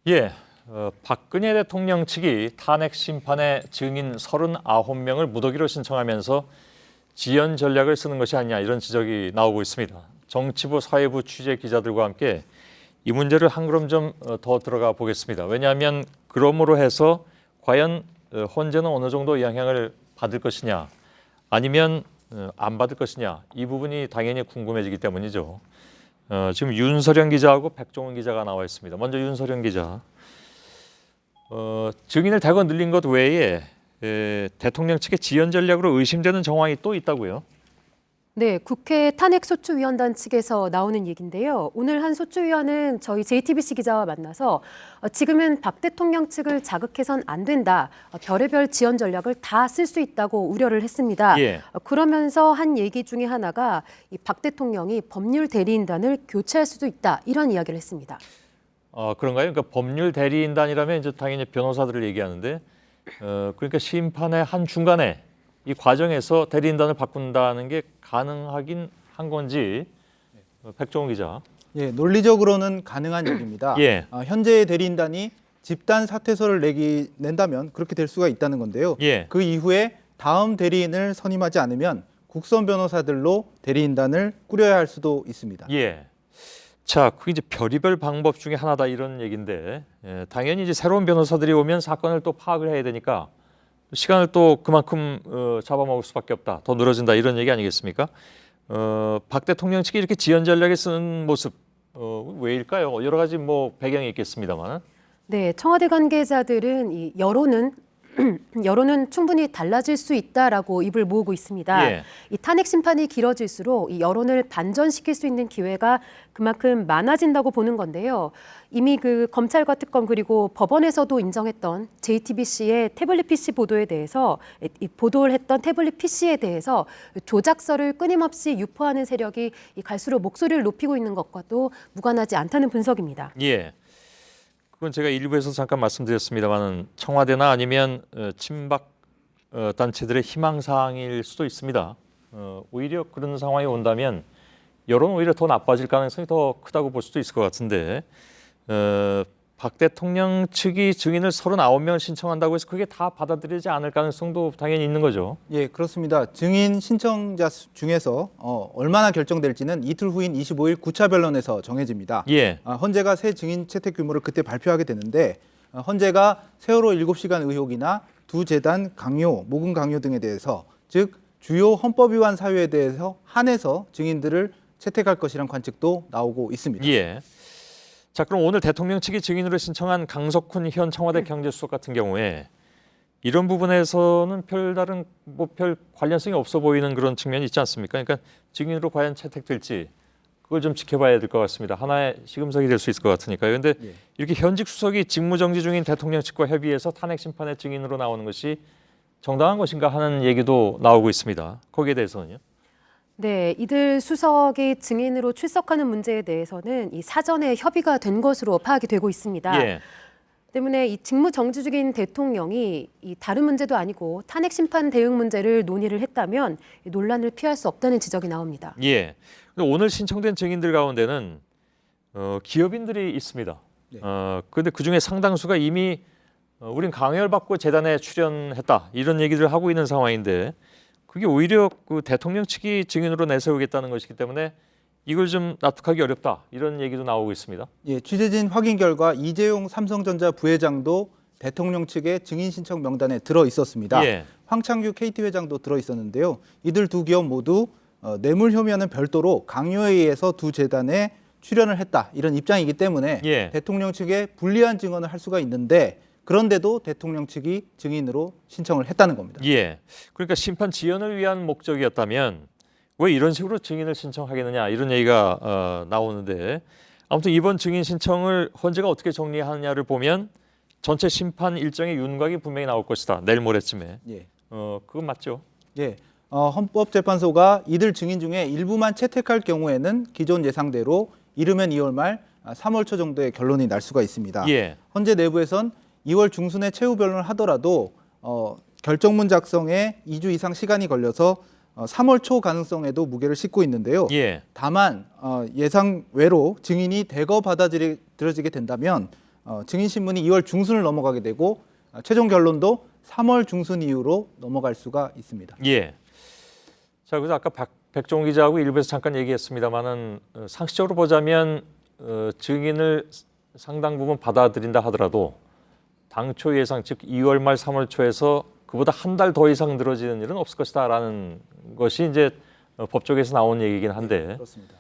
예, 박근혜 대통령 측이 탄핵 심판의 증인 39명을 무더기로 신청하면서 지연 전략을 쓰는 것이 아니냐 이런 지적이 나오고 있습니다. 정치부 사회부 취재 기자들과 함께 이 문제를 한 걸음 좀 더 들어가 보겠습니다. 왜냐하면 그러므로 해서 과연 헌재는 어느 정도 영향을 받을 것이냐 아니면 안 받을 것이냐 이 부분이 당연히 궁금해지기 때문이죠. 지금 윤서령 기자하고 백종원 기자가 나와 있습니다. 먼저 윤서령 기자. 증인을 대거 늘린 것 외에 대통령 측의 지연 전략으로 의심되는 정황이 또 있다고요? 네, 국회 탄핵소추위원단 측에서 나오는 얘기인데요. 오늘 한 소추위원은 저희 JTBC 기자와 만나서 지금은 박 대통령 측을 자극해선 안 된다. 별의별 지연 전략을 다 쓸 수 있다고 우려를 했습니다. 예. 그러면서 한 얘기 중에 하나가 이 박 대통령이 법률 대리인단을 교체할 수도 있다. 이런 이야기를 했습니다. 그런가요? 그러니까 법률 대리인단이라면 이제 당연히 변호사들을 얘기하는데 그러니까 심판의 한 중간에 이 과정에서 대리인단을 바꾼다는 게 가능하긴 한 건지 백종원 기자. 예, 논리적으로는 가능한 얘기입니다. 예. 현재의 대리인단이 집단 사퇴서를 낸다면 그렇게 될 수가 있다는 건데요. 예. 그 이후에 다음 대리인을 선임하지 않으면 국선 변호사들로 대리인단을 꾸려야 할 수도 있습니다. 예. 자, 그게 이제 별의별 방법 중에 하나다 이런 얘기인데 당연히 이제 새로운 변호사들이 오면 사건을 또 파악을 해야 되니까 시간을 또 그만큼 잡아먹을 수밖에 없다. 더 늘어진다 이런 얘기 아니겠습니까? 박 대통령 측이 이렇게 지연 전략에 쓰는 모습 왜일까요? 여러 가지 뭐 배경이 있겠습니다만. 네, 청와대 관계자들은 이 여론은 충분히 달라질 수 있다라고 입을 모으고 있습니다. 예. 이 탄핵 심판이 길어질수록 이 여론을 반전시킬 수 있는 기회가 그만큼 많아진다고 보는 건데요. 이미 그 검찰과 특검 그리고 법원에서도 인정했던 JTBC의 태블릿 PC 보도에 대해서 보도를 했던 태블릿 PC에 대해서 조작서를 끊임없이 유포하는 세력이 갈수록 목소리를 높이고 있는 것과도 무관하지 않다는 분석입니다. 예. 그건 제가 일부에서 잠깐 말씀드렸습니다만 청와대나 아니면 친박 단체들의 희망사항일 수도 있습니다. 오히려 그런 상황이 온다면 여론은 오히려 더 나빠질 가능성이 더 크다고 볼 수도 있을 것 같은데 박 대통령 측이 증인을 39명을 신청한다고 해서 그게 다 받아들이지 않을 가능성도 당연히 있는 거죠. 예, 그렇습니다. 증인 신청자 중에서 얼마나 결정될지는 이틀 후인 25일 9차 변론에서 정해집니다. 예. 헌재가 새 증인 채택 규모를 그때 발표하게 되는데 헌재가 세월호 7시간 의혹이나 두 재단 강요, 모금 강요 등에 대해서 즉 주요 헌법 위반 사유에 대해서 한해서 증인들을 채택할 것이란 관측도 나오고 있습니다. 예. 자, 그럼 오늘 대통령 측이 증인으로 신청한 강석훈 현 청와대 경제수석 같은 경우에 이런 부분에서는 별다른 별 관련성이 없어 보이는 그런 측면이 있지 않습니까? 그러니까 증인으로 과연 채택될지 그걸 좀 지켜봐야 될 것 같습니다. 하나의 시금석이 될 수 있을 것 같으니까요. 그런데 이렇게 현직 수석이 직무정지 중인 대통령 측과 협의해서 탄핵 심판의 증인으로 나오는 것이 정당한 것인가 하는 얘기도 나오고 있습니다. 거기에 대해서는요? 네, 이들 수석이 증인으로 출석하는 문제에 대해서는 이 사전에 협의가 된 것으로 파악이 되고 있습니다. 예. 때문에 이 직무 정지 중인 대통령이 이 다른 문제도 아니고 탄핵 심판 대응 문제를 논의를 했다면 논란을 피할 수 없다는 지적이 나옵니다. 예. 근데 오늘 신청된 증인들 가운데는 기업인들이 있습니다. 네. 그런데 그 중에 상당수가 이미 우린 강요받고 재단에 출연했다 이런 얘기를 하고 있는 상황인데. 그게 오히려 그 대통령 측이 증인으로 내세우겠다는 것이기 때문에 이걸 좀 납득하기 어렵다 이런 얘기도 나오고 있습니다. 예, 취재진 확인 결과 이재용 삼성전자 부회장도 대통령 측의 증인 신청 명단에 들어 있었습니다. 예. 황창규 KT 회장도 들어 있었는데요. 이들 두 기업 모두 뇌물 혐의와는 별도로 강요에 의해서 두 재단에 출연을 했다 이런 입장이기 때문에 예. 대통령 측에 불리한 증언을 할 수가 있는데 그런데도 대통령 측이 증인으로 신청을 했다는 겁니다. 예. 그러니까 심판 지연을 위한 목적이었다면 왜 이런 식으로 증인을 신청하겠느냐 이런 얘기가 나오는데 아무튼 이번 증인 신청을 헌재가 어떻게 정리하느냐를 보면 전체 심판 일정의 윤곽이 분명히 나올 것이다. 내일 모레쯤에. 예. 그건 맞죠? 예. 헌법재판소가 이들 증인 중에 일부만 채택할 경우에는 기존 예상대로 이르면 2월 말 3월 초 정도의 결론이 날 수가 있습니다. 예. 헌재 내부에선 2월 중순에 최후 변론을 하더라도 결정문 작성에 2주 이상 시간이 걸려서 3월 초 가능성에도 무게를 싣고 있는데요. 예. 다만 예상 외로 증인이 대거 받아들여지게 된다면 증인 신문이 2월 중순을 넘어가게 되고 최종 결론도 3월 중순 이후로 넘어갈 수가 있습니다. 예. 자, 그래서 아까 백종원 기자하고 일부에서 잠깐 얘기했습니다만은 상식적으로 보자면 증인을 상당 부분 받아들인다 하더라도 당초 예상 즉 2월 말 3월 초에서 그보다 한 달 더 이상 늘어지는 일은 없을 것이다라는 것이 이제 법조계에서 나온 얘기긴 한데 그렇습니다.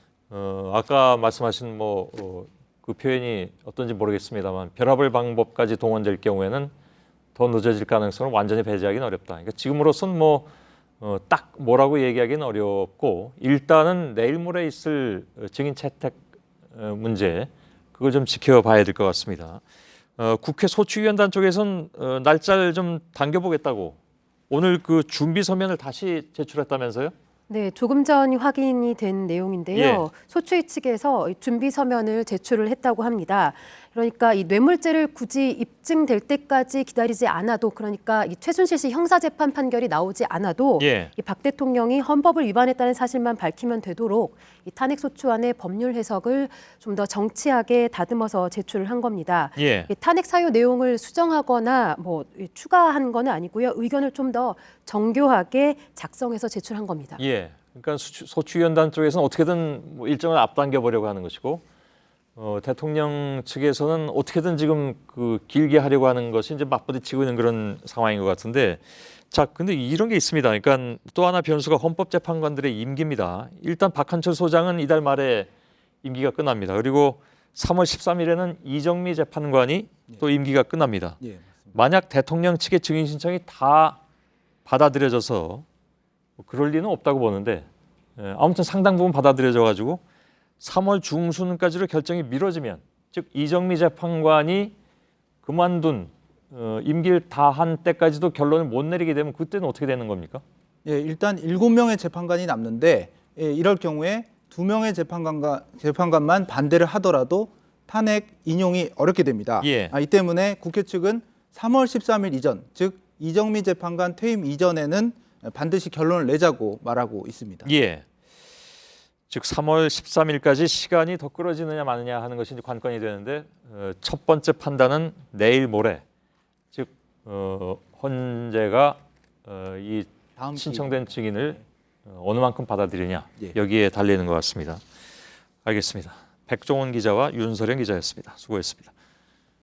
아까 말씀하신 그 표현이 어떤지 모르겠습니다만 별합을 방법까지 동원될 경우에는 더 늦어질 가능성을 완전히 배제하기는 어렵다. 그러니까 지금으로선 딱 뭐라고 얘기하기는 어렵고 일단은 내일 모레 있을 증인 채택 문제 그걸 좀 지켜봐야 될 것 같습니다. 국회 소추위원단 쪽에서는 날짜를 좀 당겨보겠다고 오늘 그 준비 서면을 다시 제출했다면서요? 네, 조금 전 확인이 된 내용인데요. 예. 소추위 측에서 준비 서면을 제출을 했다고 합니다. 그러니까 이 뇌물죄를 굳이 입증될 때까지 기다리지 않아도, 그러니까 이 최순실 씨 형사재판 판결이 나오지 않아도 예. 이 박 대통령이 헌법을 위반했다는 사실만 밝히면 되도록 이 탄핵소추안의 법률 해석을 좀 더 정치하게 다듬어서 제출을 한 겁니다. 예. 이 탄핵 사유 내용을 수정하거나 추가한 건 아니고요. 의견을 좀 더 정교하게 작성해서 제출한 겁니다. 예. 그러니까 소추위원단 쪽에서는 어떻게든 일정을 앞당겨 보려고 하는 것이고 대통령 측에서는 어떻게든 지금 그 길게 하려고 하는 것이 이제 맞부딪히고 있는 그런 상황인 것 같은데 자, 근데 이런 게 있습니다. 그러니까 또 하나 변수가 헌법재판관들의 임기입니다. 일단 박한철 소장은 이달 말에 임기가 끝납니다. 그리고 3월 13일에는 이정미 재판관이 또 임기가 끝납니다. 예, 맞습니다. 만약 대통령 측의 증인 신청이 다 받아들여져서 그럴 리는 없다고 보는데 아무튼 상당 부분 받아들여져 가지고 3월 중순까지로 결정이 미뤄지면 즉 이정미 재판관이 그만둔 임기를 다 한 때까지도 결론을 못 내리게 되면 그때는 어떻게 되는 겁니까? 예, 일단 7명의 재판관이 남는데 이럴 경우에 2명의 재판관만 반대를 하더라도 탄핵 인용이 어렵게 됩니다. 예. 이 때문에 국회 측은 3월 13일 이전, 즉 이정미 재판관 퇴임 이전에는 반드시 결론을 내자고 말하고 있습니다. 예. 즉 3월 13일까지 시간이 더 끌어지느냐 마느냐 하는 것이 이제 관건이 되는데 첫 번째 판단은 내일 모레 즉 헌재가 이 다음 신청된 증인을 어느 만큼 받아들이냐 예. 여기에 달리는 것 같습니다. 알겠습니다. 백종원 기자와 윤서령 기자였습니다. 수고했습니다.